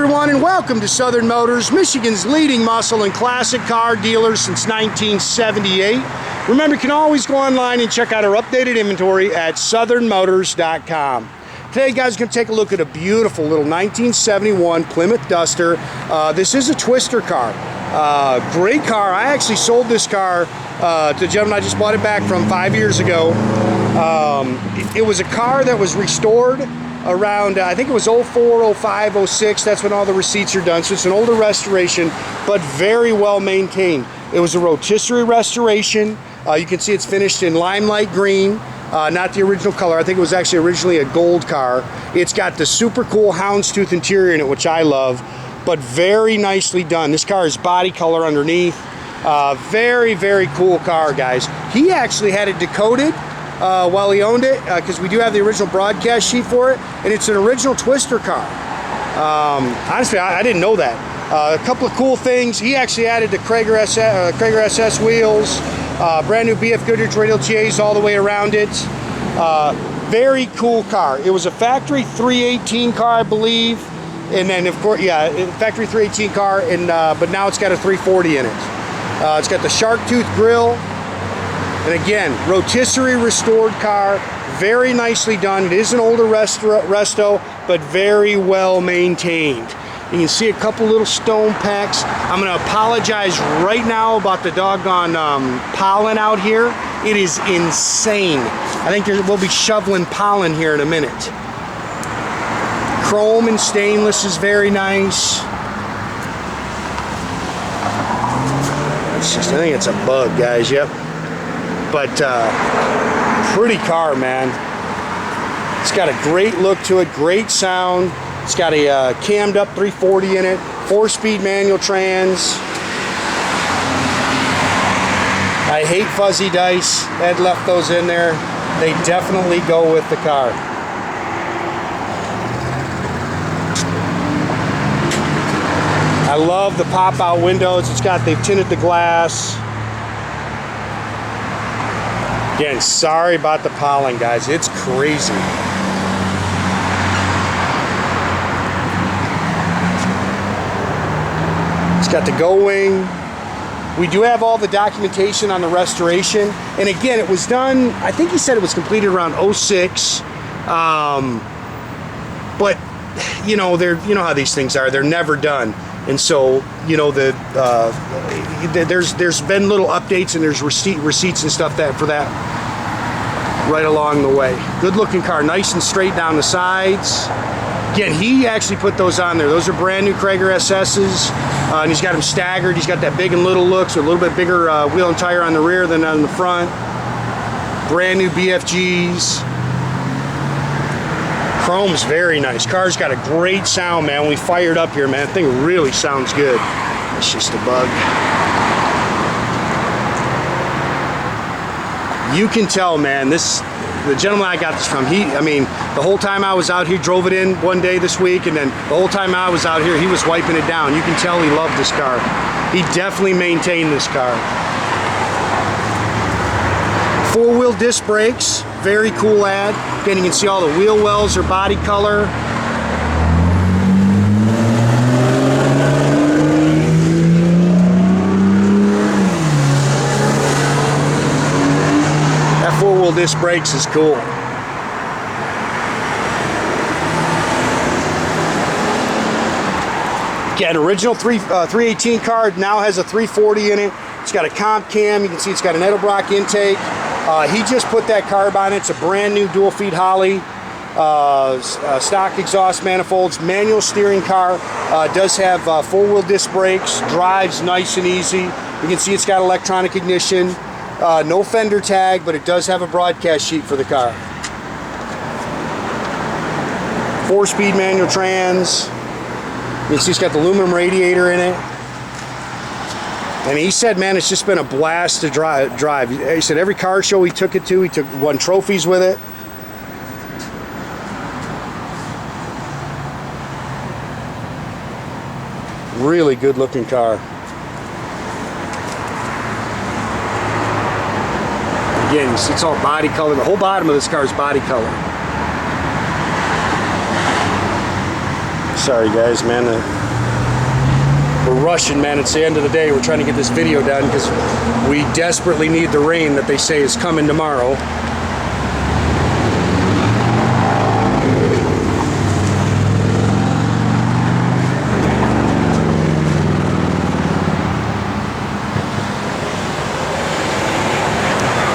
everyone, and welcome to Southern Motors, Michigan's leading muscle and classic car dealer since 1978. Remember, you can always go online and check out our updated inventory at southernmotors.com. Today, guys, we're going to take a look at a beautiful little 1971 Plymouth Duster. This is a twister car. Great car. I actually sold this car to the gentleman I just bought it back from 5 years ago. It was a car that was restored around, I think it was 04, 05, 06. That's when all the receipts are done. So it's an older restoration, but very well maintained. It was a rotisserie restoration. You can see it's finished in Limelight green, not the original color. I think it was actually originally a gold car. It's got the super cool Houndstooth Interior in it, which I love, but very nicely done. This car is body color underneath. Very, very cool car, guys. He actually had it decoded while he owned it, because we do have the original broadcast sheet for it, and it's an original twister car. Honestly, I didn't know that. A couple of cool things. He actually added the Cragar SS wheels, brand new BF Goodrich Radial TAs all the way around it. Very cool car. It was a factory 318 car, I believe, and then of course, yeah, factory 318 car, and but now it's got a 340 in it. It's got the shark tooth grille. And again, rotisserie restored car, very nicely done. It is an older resto, but very well maintained. You can see a couple little stone packs. I'm gonna apologize right now about the doggone pollen out here. It is insane. I think we'll be shoveling pollen here in a minute. Chrome and stainless is very nice. That's just, I think it's a bug, guys, yep. But pretty car, man. It's got a great look to it, great sound. It's got a cammed up 340 in it, 4-speed manual trans. I hate fuzzy dice. Ed left those in there. They definitely go with the car. I love the pop-out windows. They've tinted the glass. Again, sorry about the pollen, guys. It's crazy. It's got the go wing. We do have all the documentation on the restoration. And again, it was done, I think he said it was completed around 06. But, you know, you know how these things are. They're never done. And so, you know, there's been little updates, and there's receipts and stuff for that right along the way. Good looking car, nice and straight down the sides. Again, he actually put those on there. Those are brand new Cragar SS's, and he's got them staggered. He's got that big and little look, so a little bit bigger wheel and tire on the rear than on the front. Brand new BFGs. Chrome's very nice. Car's got a great sound, man. When we fired up here, man, that thing really sounds good. It's just a bug. You can tell, man, the gentleman I got this from, I mean, the whole time I was out here, drove it in one day this week, and then the whole time I was out here, he was wiping it down. You can tell he loved this car. He definitely maintained this car. 4-wheel disc brakes, very cool ad. Again, you can see all the wheel wells are body color. That 4-wheel disc brakes is cool. Again, original 318 car now has a 340 in it. It's got a comp cam. You can see it's got an Edelbrock intake. He just put that carb on it. It's a brand new dual feed Holley, stock exhaust manifolds, manual steering car. Does have 4-wheel disc brakes, drives nice and easy. You can see it's got electronic ignition, no fender tag, but it does have a broadcast sheet for the car. 4-speed manual trans. You can see it's got the aluminum radiator in it. And he said, man, it's just been a blast to drive. He said every car show he took it to, he won trophies with it. Really good looking car. Again, you see it's all body color. The whole bottom of this car is body color. Sorry guys, man. We're rushing, man. It's the end of the day. We're trying to get this video done because we desperately need the rain that they say is coming tomorrow.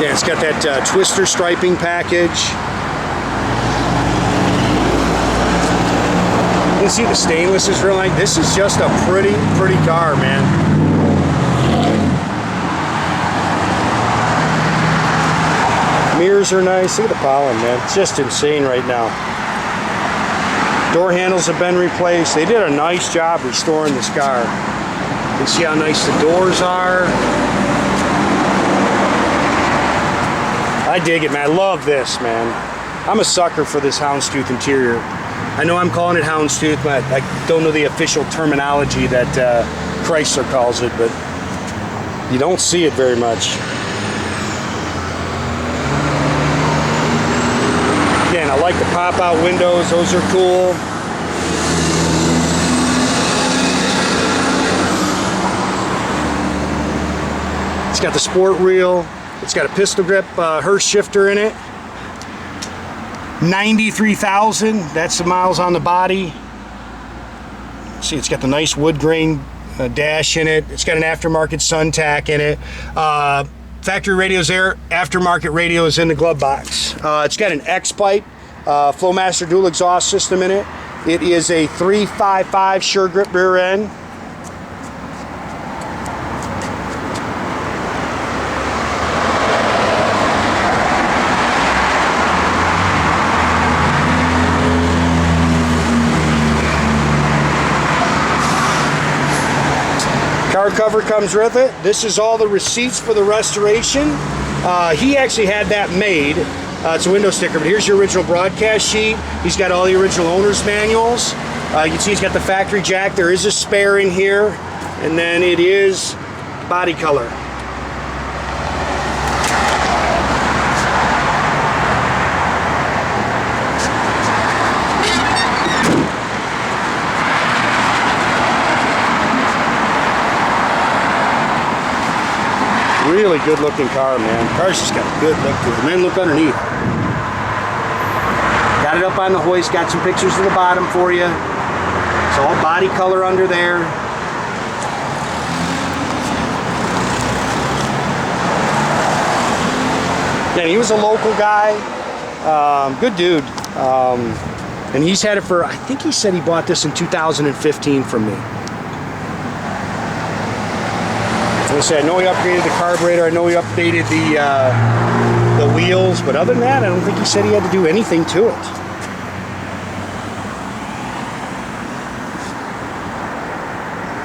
Yeah, it's got that twister striping package. You can see the stainless is real nice. This is just a pretty car, man. Mirrors are nice. Look at the pollen, man. It's just insane right now. Door handles have been replaced. They did a nice job restoring this car. You can see how nice the doors are. I dig it, man. I love this, man. I'm a sucker for this Houndstooth interior. I know I'm calling it Houndstooth, but I don't know the official terminology that Chrysler calls it, but you don't see it very much. Again, I like the pop-out windows. Those are cool. It's got the sport wheel. It's got a pistol grip Hurst shifter in it. 93,000, that's the miles on the body. See, it's got the nice wood grain dash in it. It's got an aftermarket sun tach in it. Factory radio's there, aftermarket radio is in the glove box. It's got an X-pipe, Flowmaster dual exhaust system in it. It is a 355 Sure Grip rear end. Car cover comes with it. This is all the receipts for the restoration. He actually had that made. It's a window sticker, but here's your original broadcast sheet. He's got all the original owner's manuals. You can see he's got the factory jack. There is a spare in here, and then it is body color. Really good looking car, man. The car's just got a good look to it. And then look underneath. Got it up on the hoist, got some pictures of the bottom for you. It's all body color under there. Yeah, he was a local guy. Good dude. And he's had it for, I think he said he bought this in 2015 from me. I know he upgraded the carburetor. I know he updated the wheels, but other than that, I don't think he said he had to do anything to it.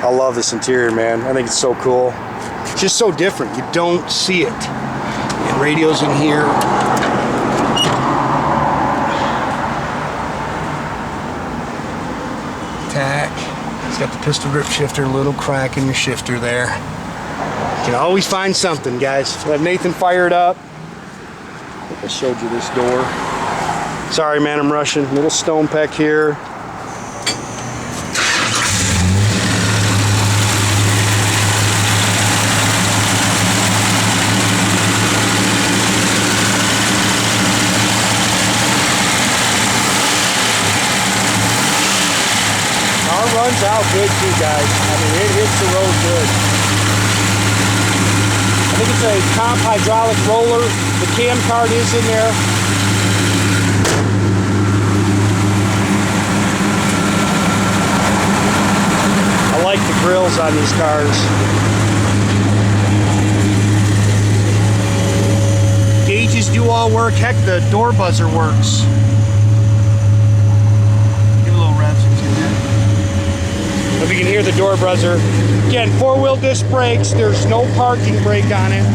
I love this interior, man. I think it's so cool. It's just so different. You don't see it. And radio's in here. Tach. It's got the pistol grip shifter, a little crack in your shifter there. You can always find something, guys. We'll have Nathan fired up. I think I showed you this door. Sorry, man, I'm rushing. Little stone peck here. Car runs out good too, guys. I mean, it hits the road good. I think it's a comp hydraulic roller. The cam card is in there. I like the grills on these cars. Gauges do all work. Heck, the door buzzer works. Give a little rev so you can hear it. If you can hear the door buzzer. Again, four-wheel disc brakes. There's no parking brake on it.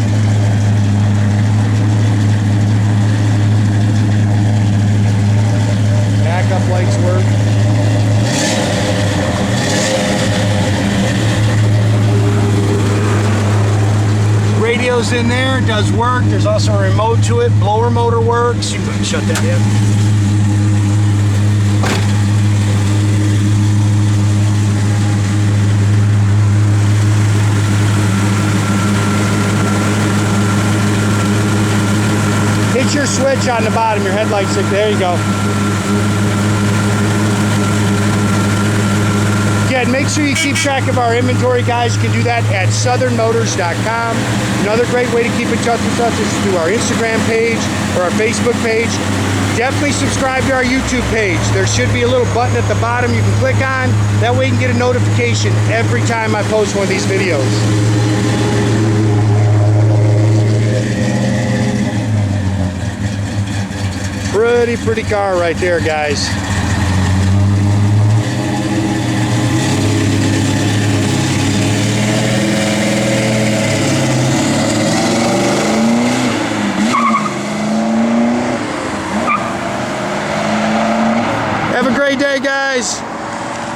Backup lights work. Radio's in there, does work. There's also a remote to it. Blower motor works. You can shut that in. switch on the bottom. Your headlights, there you go. Again, make sure you keep track of our inventory, guys. You can do that at southernmotors.com. Another great way to keep in touch with us is through our Instagram page or our Facebook page. Definitely subscribe to our YouTube page. There should be a little button at the bottom you can click on. That way you can get a notification every time I post one of these videos. Pretty car right there, guys.